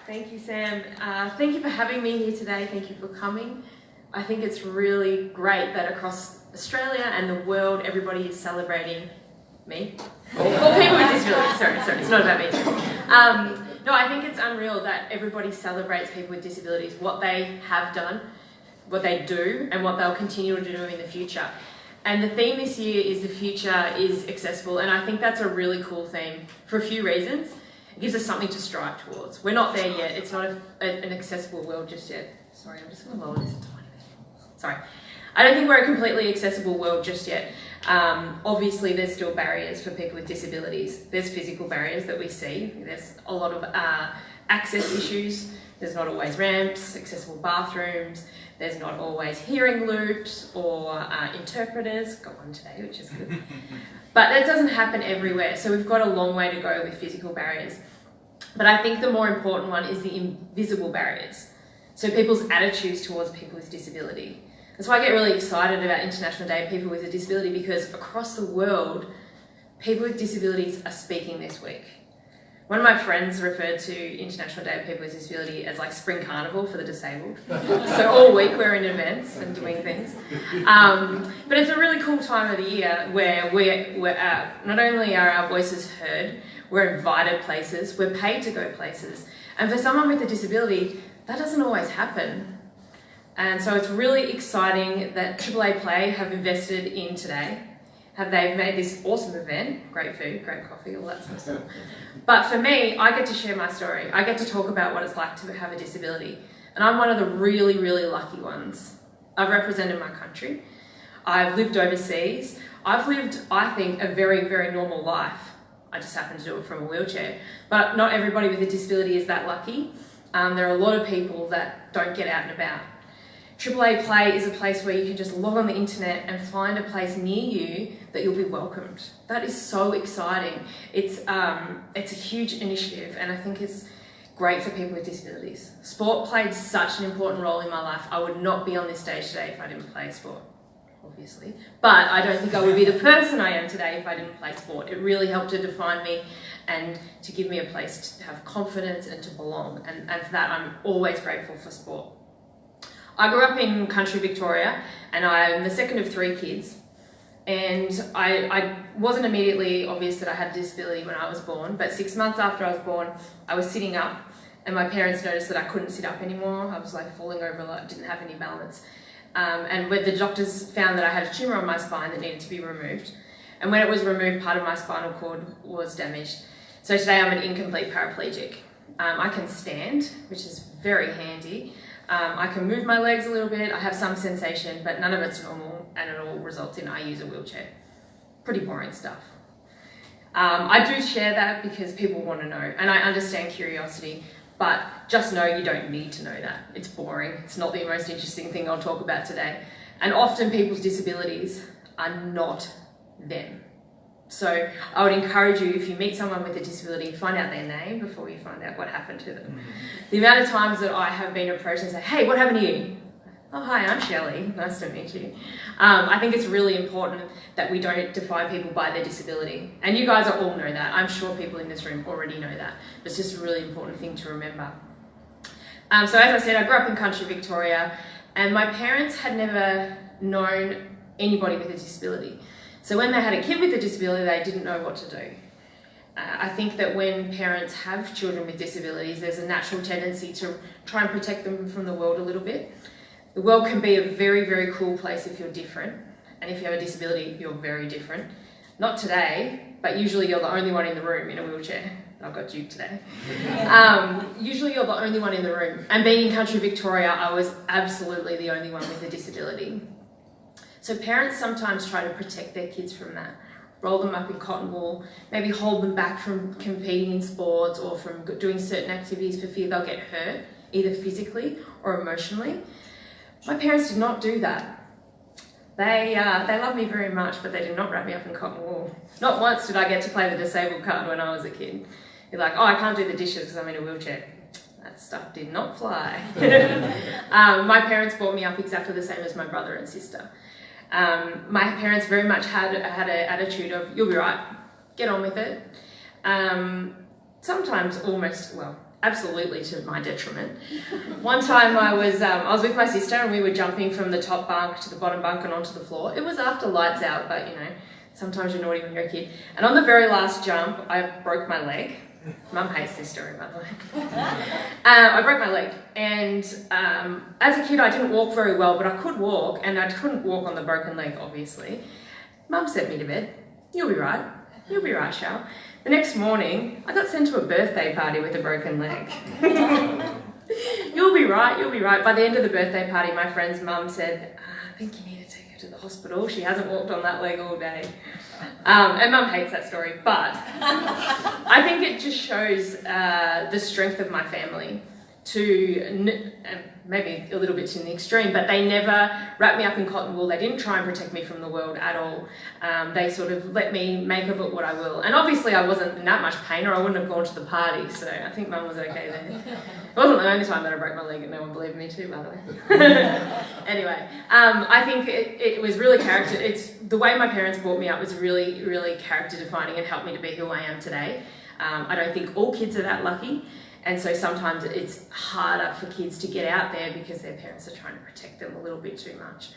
Thank you, Sam. Thank you for having me here today. Thank you for coming. I think it's really great that across Australia and the world, everybody is celebrating me. Or people with disabilities. Sorry, it's not about me. No, I think it's unreal that everybody celebrates people with disabilities, what they have done, what they do, and what they'll continue to do in the future. And the theme this year is the future is accessible, and I think that's a really cool theme for a few reasons. It gives us something to strive towards. We're not there yet. It's not an accessible world just yet. Sorry, I'm just going to lower this a tiny bit. Sorry. I don't think we're a completely accessible world just yet. Obviously, there's still barriers for people with disabilities. There's physical barriers that we see. There's a lot of access issues. There's not always ramps, accessible bathrooms. There's not always hearing loops or interpreters. Got one today, which is good. But that doesn't happen everywhere. So we've got a long way to go with physical barriers. But I think the more important one is the invisible barriers. So people's attitudes towards people with disability. That's why I get really excited about International Day of People with a Disability, because across the world, people with disabilities are speaking this week. One of my friends referred to International Day of People with Disability as like spring carnival for the disabled. So all week we're in events and doing things. But it's a really cool time of the year where we're not only are our voices heard, we're invited places, we're paid to go places. And for someone with a disability, that doesn't always happen. And so it's really exciting that AAA Play have invested in today. They've made this awesome event, great food, great coffee, all that sort of stuff. But for me, I get to share my story. I get to talk about what it's like to have a disability. And I'm one of the really, really lucky ones. I've represented my country. I've lived overseas. I've lived, I think, a very, very normal life. I just happen to do it from a wheelchair. But not everybody with a disability is that lucky. There are a lot of people that don't get out and about. AAA Play is a place where you can just log on the internet and find a place near you that you'll be welcomed. That is so exciting. It's a huge initiative, and I think it's great for people with disabilities. Sport played such an important role in my life. I would not be on this stage today if I didn't play sport, obviously. But I don't think I would be the person I am today if I didn't play sport. It really helped to define me and to give me a place to have confidence and to belong. And for that, I'm always grateful for sport. I grew up in country Victoria, and I'm the second of 3 kids. And I wasn't immediately obvious that I had a disability when I was born, but 6 months after I was born, I was sitting up, and my parents noticed that I couldn't sit up anymore. I was like falling over a lot, didn't have any balance. And when the doctors found that I had a tumour on my spine that needed to be removed. And when it was removed, part of my spinal cord was damaged. So today I'm an incomplete paraplegic. I can stand, which is very handy. I can move my legs a little bit, I have some sensation, but none of it's normal, and it all results in I use a wheelchair. Pretty boring stuff. I do share that because people want to know, and I understand curiosity, but just know you don't need to know that. It's boring. It's not the most interesting thing I'll talk about today. And often people's disabilities are not them. So I would encourage you, if you meet someone with a disability, find out their name before you find out what happened to them. The amount of times that I have been approached and say, hey, what happened to you? Oh, hi, I'm Shelley. Nice to meet you. I think it's really important that we don't define people by their disability. And you guys all know that. I'm sure people in this room already know that. But it's just a really important thing to remember. So as I said, I grew up in country Victoria, and my parents had never known anybody with a disability. So when they had a kid with a disability, they didn't know what to do. I think that when parents have children with disabilities, there's a natural tendency to try and protect them from the world a little bit. The world can be a very, very cool place if you're different. And if you have a disability, you're very different. Not today, but usually you're the only one in the room in a wheelchair. I've got Duke today. Usually you're the only one in the room. And being in country Victoria, I was absolutely the only one with a disability. So parents sometimes try to protect their kids from that. Roll them up in cotton wool, maybe hold them back from competing in sports or from doing certain activities for fear they'll get hurt, either physically or emotionally. My parents did not do that. They love me very much, but they did not wrap me up in cotton wool. Not once did I get to play the disabled card when I was a kid. They're like, oh, I can't do the dishes because I'm in a wheelchair. That stuff did not fly. My parents brought me up exactly the same as my brother and sister. My parents very much had an attitude of, you'll be right, get on with it. Sometimes almost, well, absolutely to my detriment. One time I was with my sister and we were jumping from the top bunk to the bottom bunk and onto the floor. It was after lights out, but you know, sometimes you're naughty when you're a kid. And on the very last jump, I broke my leg. Mum hates this story, by the way. I broke my leg, and as a kid I didn't walk very well, but I could walk, and I couldn't walk on the broken leg, obviously. Mum sent me to bed. You'll be right. You'll be right, Shell. The next morning, I got sent to a birthday party with a broken leg. You'll be right, you'll be right. By the end of the birthday party, my friend's mum said, I think you need to take her to the hospital. She hasn't walked on that leg all day. And Mum hates that story, but I think it just shows the strength of my family to, maybe a little bit to the extreme, but they never wrapped me up in cotton wool. They didn't try and protect me from the world at all. They sort of let me make of it what I will. And obviously I wasn't in that much pain or I wouldn't have gone to the party, so I think Mum was okay there. It wasn't the only time that I broke my leg and no one believed me too, by the way. Anyway, I think it was really the way my parents brought me up was really, really character defining and helped me to be who I am today. I don't think all kids are that lucky. And so sometimes it's harder for kids to get out there because their parents are trying to protect them a little bit too much.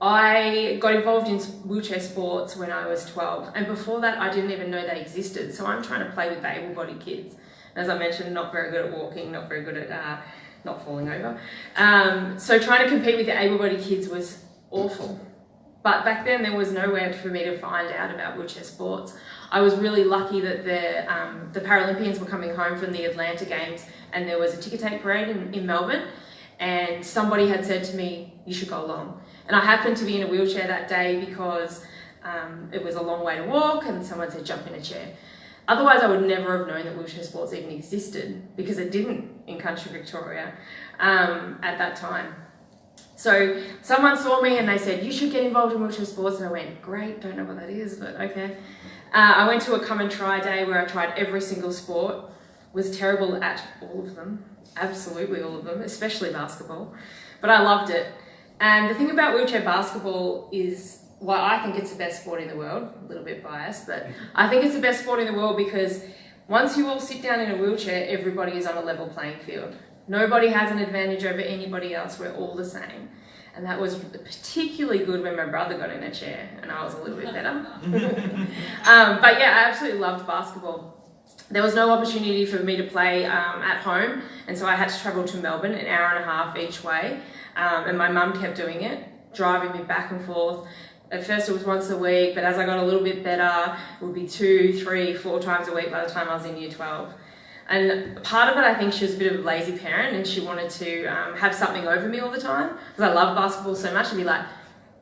I got involved in wheelchair sports when I was 12, and before that I didn't even know they existed. So I'm trying to play with the able-bodied kids. As I mentioned, not very good at walking, not very good at not falling over. So trying to compete with the able-bodied kids was awful. But back then there was nowhere for me to find out about wheelchair sports. I was really lucky that the Paralympians were coming home from the Atlanta Games and there was a ticker tape parade in Melbourne, and somebody had said to me, you should go along. And I happened to be in a wheelchair that day because it was a long way to walk and someone said jump in a chair. Otherwise I would never have known that wheelchair sports even existed because it didn't in country Victoria at that time. So someone saw me and they said, you should get involved in wheelchair sports, and I went, great, don't know what that is, but okay. I went to a come and try day where I tried every single sport, was terrible at all of them, absolutely all of them, especially basketball, but I loved it. And the thing about wheelchair basketball is, well, I think it's the best sport in the world, a little bit biased, but I think it's the best sport in the world because once you all sit down in a wheelchair, everybody is on a level playing field. Nobody has an advantage over anybody else, we're all the same. And that was particularly good when my brother got in a chair and I was a little bit better. But yeah, I absolutely loved basketball. There was no opportunity for me to play at home, and so I had to travel to Melbourne, an hour and a half each way. And my mum kept doing it, driving me back and forth. At first it was once a week, but as I got a little bit better, it would be 2, 3, 4 times a week by the time I was in year 12. And part of it, I think she was a bit of a lazy parent and she wanted to have something over me all the time. Because I love basketball so much, she'd be like,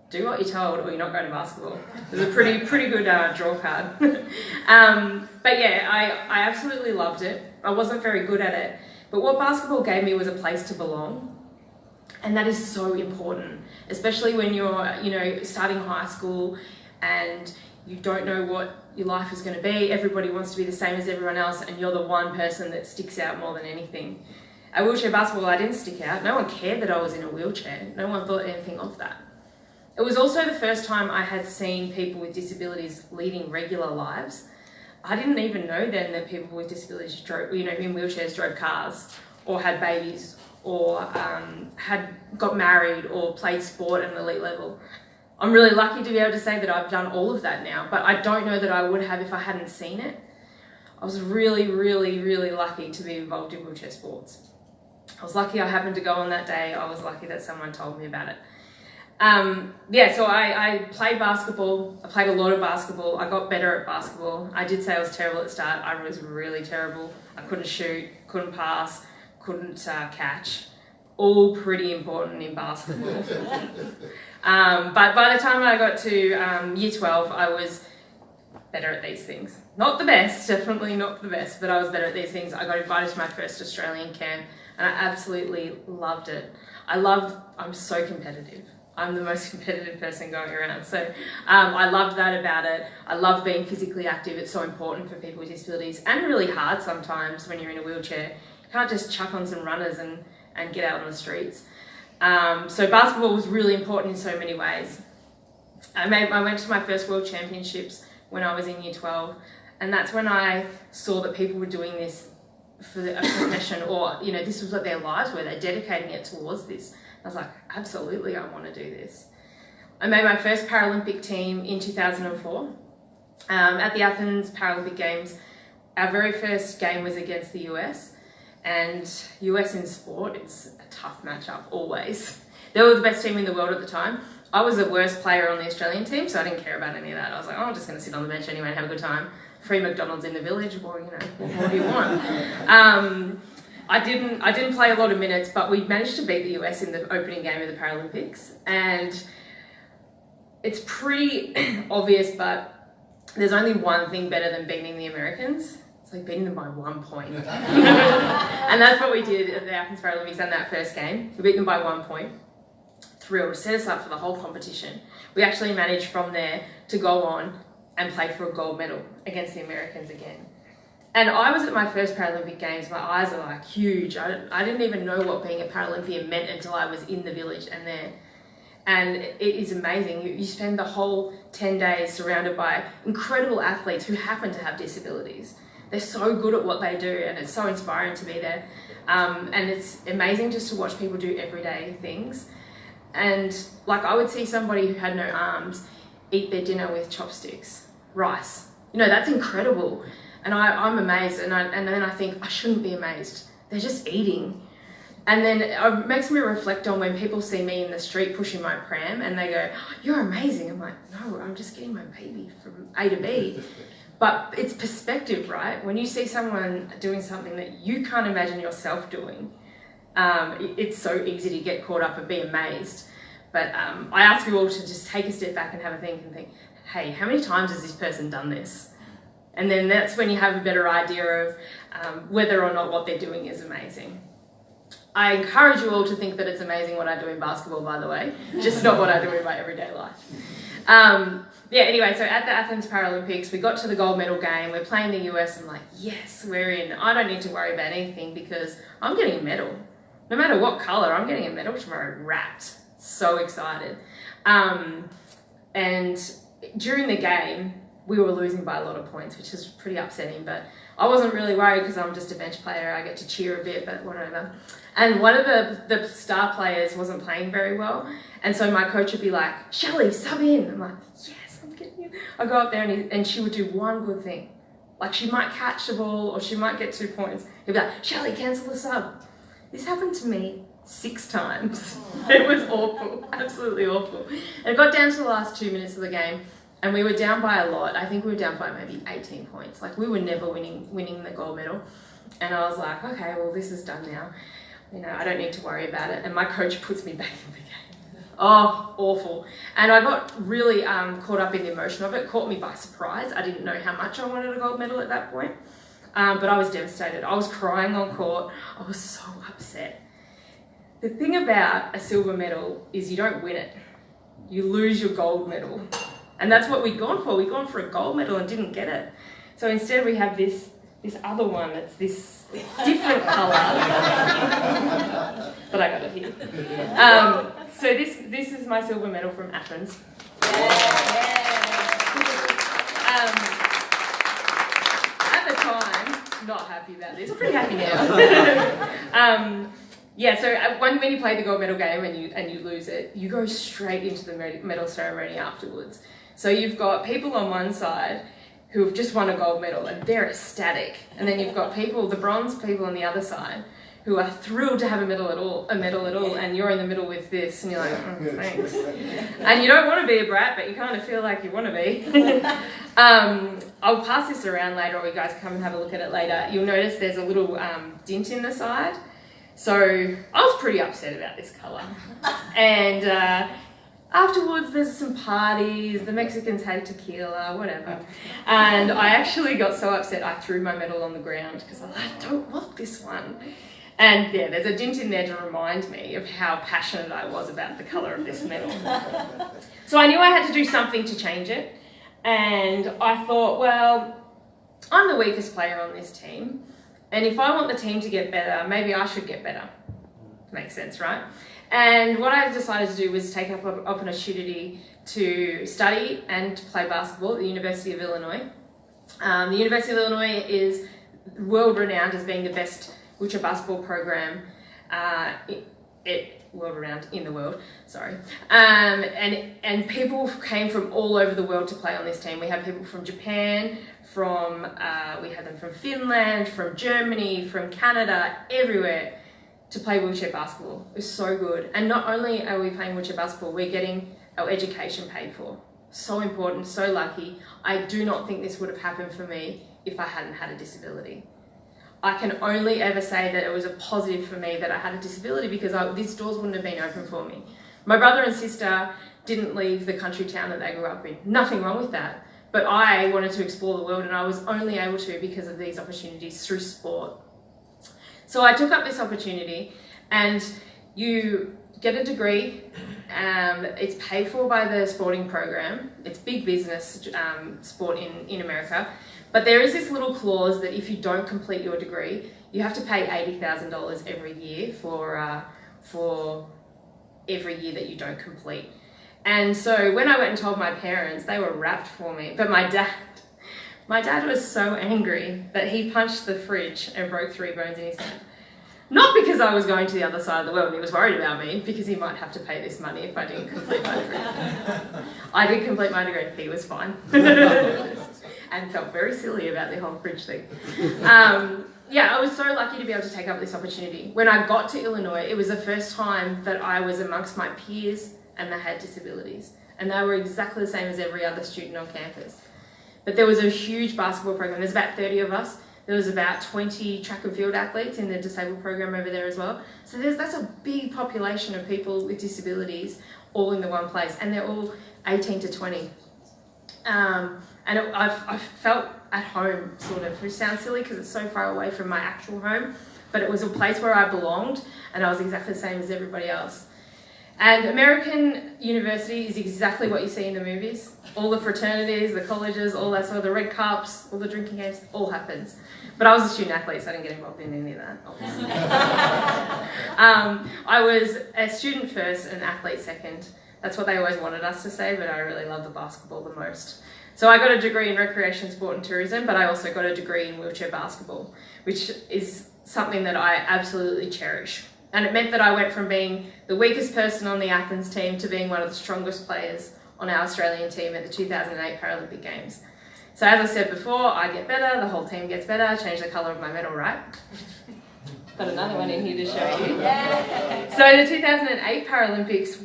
do what you're told or you're not going to basketball. It was a pretty good draw card. But yeah, I absolutely loved it. I wasn't very good at it. But what basketball gave me was a place to belong. And that is so important, especially when you're, starting high school and you don't know what your life is going to be. Everybody wants to be the same as everyone else, and you're the one person that sticks out more than anything. At wheelchair basketball, I didn't stick out. No one cared that I was in a wheelchair. No one thought anything of that. It was also the first time I had seen people with disabilities leading regular lives. I didn't even know then that people with disabilities drove, in wheelchairs drove cars or had babies or had got married or played sport at an elite level. I'm really lucky to be able to say that I've done all of that now, but I don't know that I would have if I hadn't seen it. I was really, really, really lucky to be involved in wheelchair sports. I was lucky I happened to go on that day. I was lucky that someone told me about it. So I played basketball. I played a lot of basketball. I got better at basketball. I did say I was terrible at the start. I was really terrible. I couldn't shoot, couldn't pass, couldn't catch. All pretty important in basketball. But by the time I got to year 12, I was better at these things. Not the best, definitely not the best, but I was better at these things. I got invited to my first Australian camp and I absolutely loved it. I'm so competitive. I'm the most competitive person going around. So I loved that about it. I love being physically active. It's so important for people with disabilities and really hard sometimes when you're in a wheelchair. You can't just chuck on some runners and get out on the streets. So basketball was really important in so many ways. I went to my first World Championships when I was in year 12, and that's when I saw that people were doing this for a profession, or this was what their lives were. They're dedicating it towards this. I was like, absolutely, I want to do this. I made my first Paralympic team in 2004 at the Athens Paralympic Games. Our very first game was against the US, and US in sport, it's a tough matchup always. They were the best team in the world at the time. I was the worst player on the Australian team, so I didn't care about any of that. I was like, oh, I'm just going to sit on the bench anyway and have a good time. Free McDonald's in the village, or what do you want? I didn't play a lot of minutes, but we managed to beat the US in the opening game of the Paralympics, and it's pretty obvious, but there's only one thing better than beating the Americans. It's like beating them by 1 point. And that's what we did at the Athens Paralympics in that first game. We beat them by 1 point. Thrilled, set us up for the whole competition. We actually managed from there to go on and play for a gold medal against the Americans again. And I was at my first Paralympic Games, my eyes are like huge. I didn't even know what being a Paralympian meant until I was in the village and there. And it is amazing. You spend the whole 10 days surrounded by incredible athletes who happen to have disabilities. They're so good at what they do, and it's so inspiring to be there. And it's amazing just to watch people do everyday things. And like, I would see somebody who had no arms eat their dinner with chopsticks, rice. That's incredible. And I'm amazed, and then I think, I shouldn't be amazed. They're just eating. And then it makes me reflect on when people see me in the street pushing my pram and they go, oh, you're amazing. I'm like, no, I'm just getting my baby from A to B. But it's perspective, right? When you see someone doing something that you can't imagine yourself doing, it's so easy to get caught up and be amazed. But I ask you all to just take a step back and have a think, hey, how many times has this person done this? And then that's when you have a better idea of whether or not what they're doing is amazing. I encourage you all to think that it's amazing what I do in basketball, by the way, just not what I do in my everyday life. Anyway, so at the Athens Paralympics, we got to the gold medal game. We're playing the US. I'm like, yes, we're in. I don't need to worry about anything because I'm getting a medal. No matter what colour, I'm getting a medal tomorrow, wrapped. So excited. And during the game, we were losing by a lot of points, which is pretty upsetting, but I wasn't really worried because I'm just a bench player. I get to cheer a bit, but whatever. And one of the star players wasn't playing very well, and so my coach would be like, Shelley, sub in. I'm like, yes, I'm getting in. I go up there and she would do one good thing. Like, she might catch the ball or she might get 2 points. He'd be like, Shelley, cancel the sub. This happened to me 6 times. It was awful, absolutely awful. And it got down to the last 2 minutes of the game, and we were down by a lot. I think we were down by maybe 18 points. Like, we were never winning the gold medal. And I was like, okay, well, this is done now. I don't need to worry about it. And my coach puts me back in the game. Oh, awful. And I got really caught up in the emotion of it. It caught me by surprise. I didn't know how much I wanted a gold medal at that point. But I was devastated. I was crying on court. I was so upset. The thing about a silver medal is you don't win it. You lose your gold medal. And that's what we'd gone for. We'd gone for a gold medal and didn't get it. So instead we have this other one that's this different colour. But I got it here. So this is my silver medal from Athens. At the time, not happy about this. Pretty happy now. So when you play the gold medal game and you lose it, you go straight into the medal ceremony afterwards. So you've got people on one side who have just won a gold medal and they're ecstatic, and then you've got the bronze people on the other side who are thrilled to have a medal at all, and you're in the middle with this, and you're like, oh, thanks. And you don't want to be a brat, but you kind of feel like you want to be. I'll pass this around later, or you guys can come and have a look at it later. You'll notice there's a little dint in the side. So I was pretty upset about this colour. And afterwards, there's some parties, the Mexicans had tequila, whatever. And I actually got so upset I threw my medal on the ground because I don't want this one. And yeah, there's a dint in there to remind me of how passionate I was about the colour of this medal. So I knew I had to do something to change it. And I thought, well, I'm the weakest player on this team. And if I want the team to get better, maybe I should get better. Makes sense, right? And what I decided to do was take up an opportunity to study and to play basketball at the University of Illinois. The University of Illinois is world renowned as being the best wheelchair basketball program, world renowned in the world, sorry. And people came from all over the world to play on this team. We had people from Japan, we had them from Finland, from Germany, from Canada, everywhere to play wheelchair basketball. It was so good. And not only are we playing wheelchair basketball, we're getting our education paid for. So important, so lucky. I do not think this would have happened for me if I hadn't had a disability. I can only ever say that it was a positive for me that I had a disability, because these doors wouldn't have been open for me. My brother and sister didn't leave the country town that they grew up in. Nothing wrong with that. But I wanted to explore the world, and I was only able to because of these opportunities through sport. So I took up this opportunity, and you get a degree. It's paid for by the sporting program. It's big business sport in America. But there is this little clause that if you don't complete your degree, you have to pay $80,000 every year for every year that you don't complete. And so when I went and told my parents, they were rapt for me. But my dad was so angry that he punched the fridge and broke 3 bones in his head. Not because I was going to the other side of the world and he was worried about me, because he might have to pay this money if I didn't complete my degree. I did complete my degree, he was fine. And felt very silly about the whole fridge thing. Yeah, I was so lucky to be able to take up this opportunity. When I got to Illinois, it was the first time that I was amongst my peers and they had disabilities. And they were exactly the same as every other student on campus. But there was a huge basketball program. There's about 30 of us. There was about 20 track and field athletes in the disabled program over there as well. So that's a big population of people with disabilities all in the one place, and they're all 18 to 20. I felt at home, sort of, which sounds silly because it's so far away from my actual home, but it was a place where I belonged, and I was exactly the same as everybody else. And American university is exactly what you see in the movies. All the fraternities, the colleges, all that sort of, the red cups, all the drinking games, all happens. But I was a student athlete, so I didn't get involved in any of that, obviously. I was a student first and athlete second. That's what they always wanted us to say, but I really love the basketball the most. So I got a degree in recreation, sport and tourism, but I also got a degree in wheelchair basketball, which is something that I absolutely cherish. And it meant that I went from being the weakest person on the Athens team to being one of the strongest players on our Australian team at the 2008 Paralympic Games. So as I said before, I get better, the whole team gets better. I changed the colour of my medal, right? Got another one in here to show you. So the 2008 Paralympics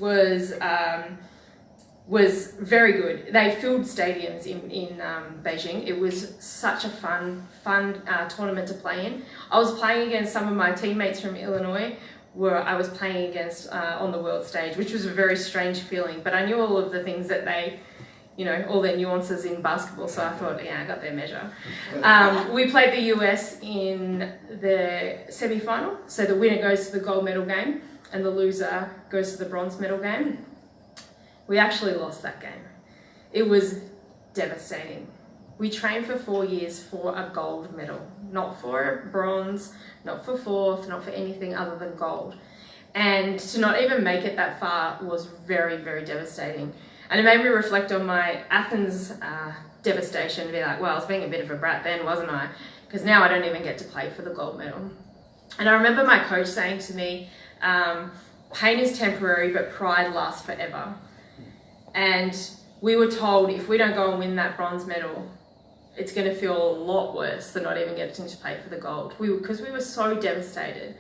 was very good. They filled stadiums in Beijing. It was such a fun tournament to play in. I was playing against some of my teammates from Illinois, where I was playing against on the world stage, which was a very strange feeling. But I knew all of the things that they, all their nuances in basketball, so I thought, yeah, I got their measure. We played the US in the semi-final, so the winner goes to the gold medal game and the loser goes to the bronze medal game. We actually lost that game. It was devastating. We trained for 4 years for a gold medal, not for bronze, not for fourth, not for anything other than gold. And to not even make it that far was very, very devastating. And it made me reflect on my Athens devastation and be like, well, I was being a bit of a brat then, wasn't I? Because now I don't even get to play for the gold medal. And I remember my coach saying to me, pain is temporary, but pride lasts forever. And we were told if we don't go and win that bronze medal, it's going to feel a lot worse than not even getting to play for the gold. Because we were so devastated.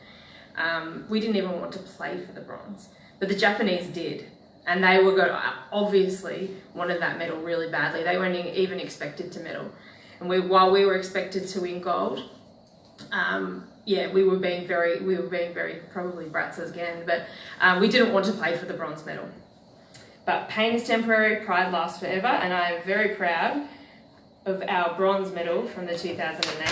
We didn't even want to play for the bronze. But the Japanese did. And they were obviously wanted that medal really badly. They weren't even expected to medal. And while we were expected to win gold, yeah, we were being very probably brats again, but we didn't want to play for the bronze medal. But pain is temporary, pride lasts forever, and I am very proud of our bronze medal from the 2008.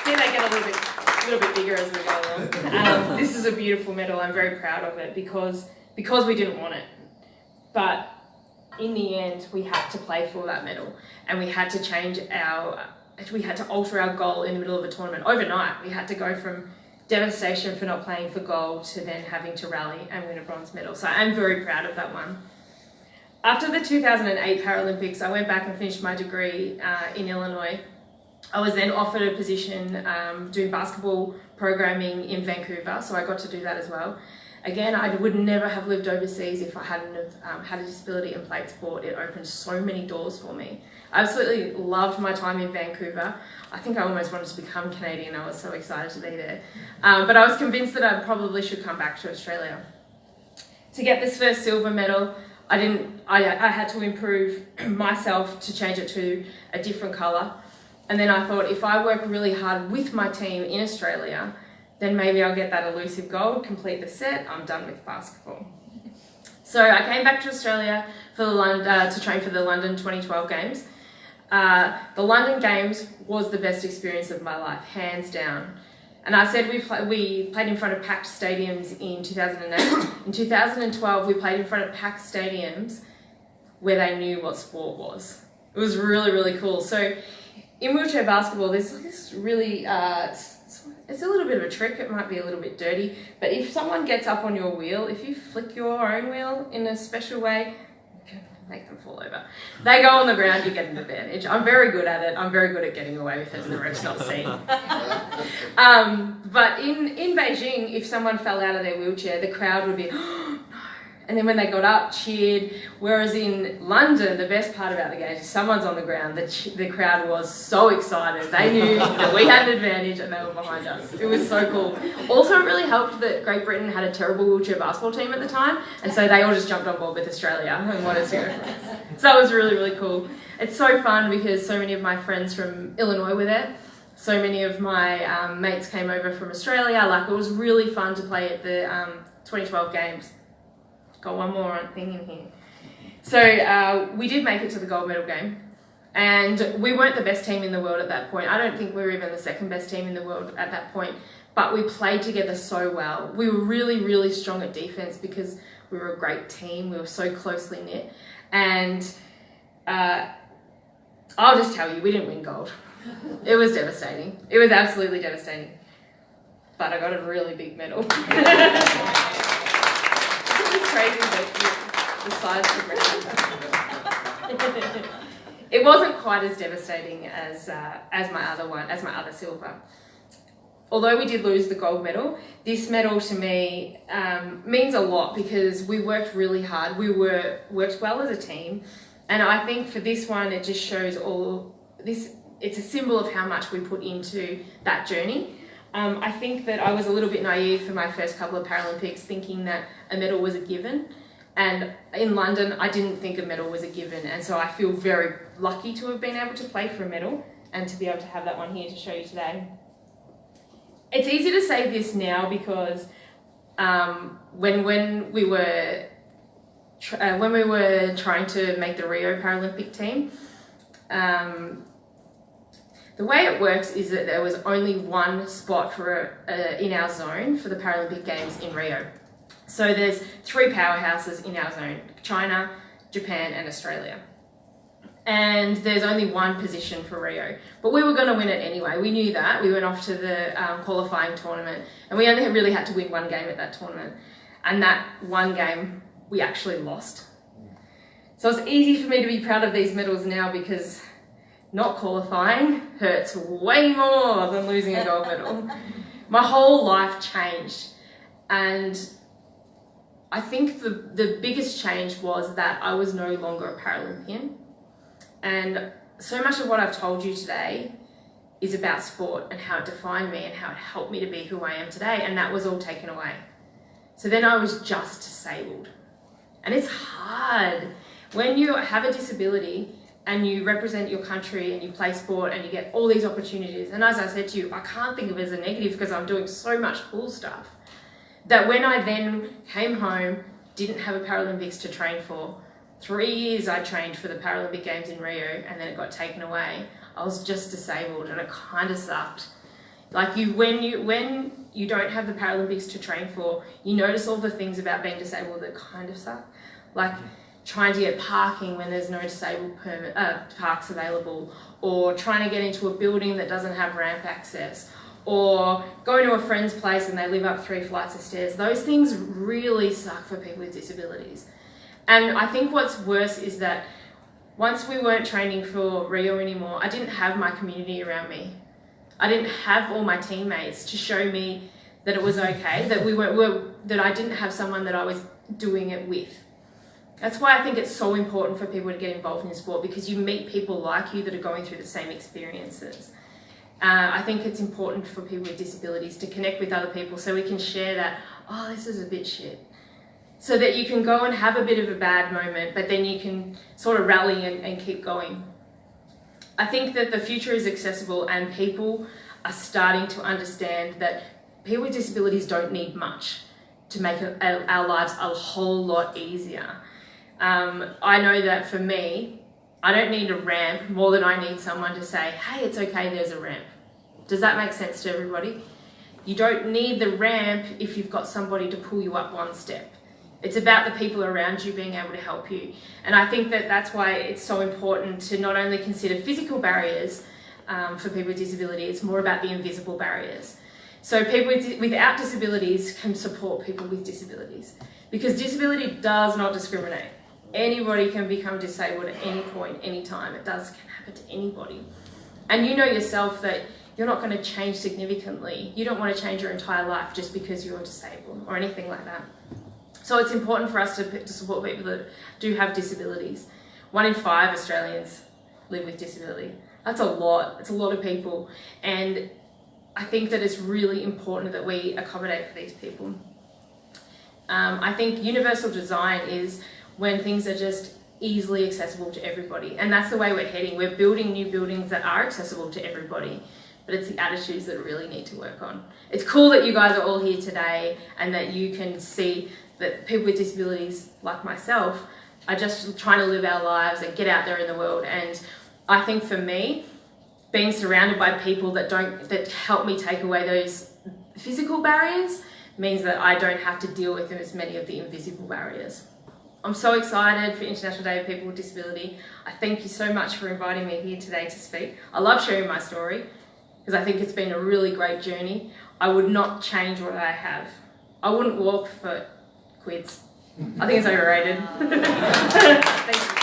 See, they get a little bit bigger as we go along. This is a beautiful medal. I'm very proud of it because we didn't want it. But in the end, we had to play for that medal, and we had to alter our goal in the middle of a tournament. Overnight, we had to go from devastation for not playing for gold to then having to rally and win a bronze medal. So I'm very proud of that one. after the 2008 Paralympics, I went back and finished my degree in Illinois. I was then offered a position doing basketball programming in Vancouver, so I got to do that as well. Again, I would never have lived overseas if I hadn't have, had a disability and played sport. It opened so many doors for me. I absolutely loved my time in Vancouver. I think I almost wanted to become Canadian. I was so excited to be there. But I was convinced that I probably should come back to Australia. To get this first silver medal, I had to improve myself to change it to a different colour. And then I thought, if I work really hard with my team in Australia, then maybe I'll get that elusive gold, complete the set, I'm done with basketball. So I came back to Australia for to train for the London 2012 Games. The London Games was the best experience of my life, hands down. And I said we played in front of packed stadiums in 2008. In 2012, we played in front of packed stadiums where they knew what sport was. It was really, really cool. So in wheelchair basketball, there's this really, it's a little bit of a trick. It might be a little bit dirty, but if someone gets up on your wheel, if you flick your own wheel in a special way, you can make them fall over. They go on the ground, you get an advantage. I'm very good at it. I'm very good at getting away with it and the ref's not seeing. But in Beijing, if someone fell out of their wheelchair, the crowd would be, oh, no. And then when they got up, cheered. Whereas in London, the best part about the game is someone's on the ground, the crowd was so excited. They knew that we had an advantage and they were behind us. It was so cool. Also, it really helped that Great Britain had a terrible wheelchair basketball team at the time, and so they all just jumped on board with Australia and wanted to go for us. So that was really, really cool. It's so fun because so many of my friends from Illinois were there. So many of my mates came over from Australia. Like, it was really fun to play at the 2012 Games. Got one more thing in here. So we did make it to the gold medal game, and we weren't the best team in the world at that point. I don't think we were even the second best team in the world at that point, but we played together so well. We were really, really strong at defense because we were a great team. We were so closely knit, and I'll just tell you, we didn't win gold. It was devastating. It was absolutely devastating, but I got a really big medal. Crazy, the size of the ground. It wasn't quite as devastating as my other silver. Although we did lose the gold medal, this medal to me means a lot because we worked really hard. We worked well as a team, and I think for this one, it just shows all this. It's a symbol of how much we put into that journey. I think that I was a little bit naive for my first couple of Paralympics, thinking that a medal was a given. And in London, I didn't think a medal was a given. And so I feel very lucky to have been able to play for a medal and to be able to have that one here to show you today. It's easy to say this now because when we were trying to make the Rio Paralympic team, the way it works is that there was only one spot for in our zone for the Paralympic Games in Rio. So there's 3 powerhouses in our zone: China, Japan and Australia. And there's only one position for Rio. But we were going to win it anyway. We knew that. We went off to the qualifying tournament, and we only really had to win one game at that tournament. And that one game, we actually lost. So it's easy for me to be proud of these medals now because not qualifying hurts way more than losing a gold medal. My whole life changed, and I think the biggest change was that I was no longer a Paralympian, and so much of what I've told you today is about sport and how it defined me and how it helped me to be who I am today, and that was all taken away. So then I was just disabled, and it's hard when you have a disability and you represent your country and you play sport and you get all these opportunities. And as I said to you, I can't think of it as a negative because I'm doing so much cool stuff. That when I then came home, didn't have a Paralympics to train for. 3 years I trained for the Paralympic Games in Rio, and then it got taken away. I was just disabled, and it kind of sucked. Like when you don't have the Paralympics to train for, you notice all the things about being disabled that kind of suck. Like trying to get parking when there's no disabled parks available, or trying to get into a building that doesn't have ramp access, or going to a friend's place and they live up 3 flights of stairs. Those things really suck for people with disabilities. And I think what's worse is that once we weren't training for Rio anymore, I didn't have my community around me. I didn't have all my teammates to show me that it was okay, that that I didn't have someone that I was doing it with. That's why I think it's so important for people to get involved in sport, because you meet people like you that are going through the same experiences. I think it's important for people with disabilities to connect with other people so we can share that, oh, this is a bit shit. So that you can go and have a bit of a bad moment, but then you can sort of rally and keep going. I think that the future is accessible and people are starting to understand that people with disabilities don't need much to make our lives a whole lot easier. I know that for me, I don't need a ramp more than I need someone to say, hey, it's okay, there's a ramp. Does that make sense to everybody? You don't need the ramp if you've got somebody to pull you up one step. It's about the people around you being able to help you. And I think that that's why it's so important to not only consider physical barriers for people with disability, it's more about the invisible barriers. So people without disabilities can support people with disabilities, because disability does not discriminate. Anybody can become disabled at any point, any time. It can happen to anybody. And you know yourself that you're not going to change significantly. You don't want to change your entire life just because you're disabled or anything like that. So it's important for us to support people that do have disabilities. 1 in 5 Australians live with disability. That's a lot. It's a lot of people. And I think that it's really important that we accommodate for these people. I think universal design is when things are just easily accessible to everybody. And that's the way we're heading. We're building new buildings that are accessible to everybody, but it's the attitudes that really need to work on. It's cool that you guys are all here today and that you can see that people with disabilities like myself are just trying to live our lives and get out there in the world. And I think for me, being surrounded by people that help me take away those physical barriers means that I don't have to deal with as many of the invisible barriers. I'm so excited for International Day of People with Disability. I thank you so much for inviting me here today to speak. I love sharing my story because I think it's been a really great journey. I would not change what I have. I wouldn't walk for quids. I think it's overrated. Thank you.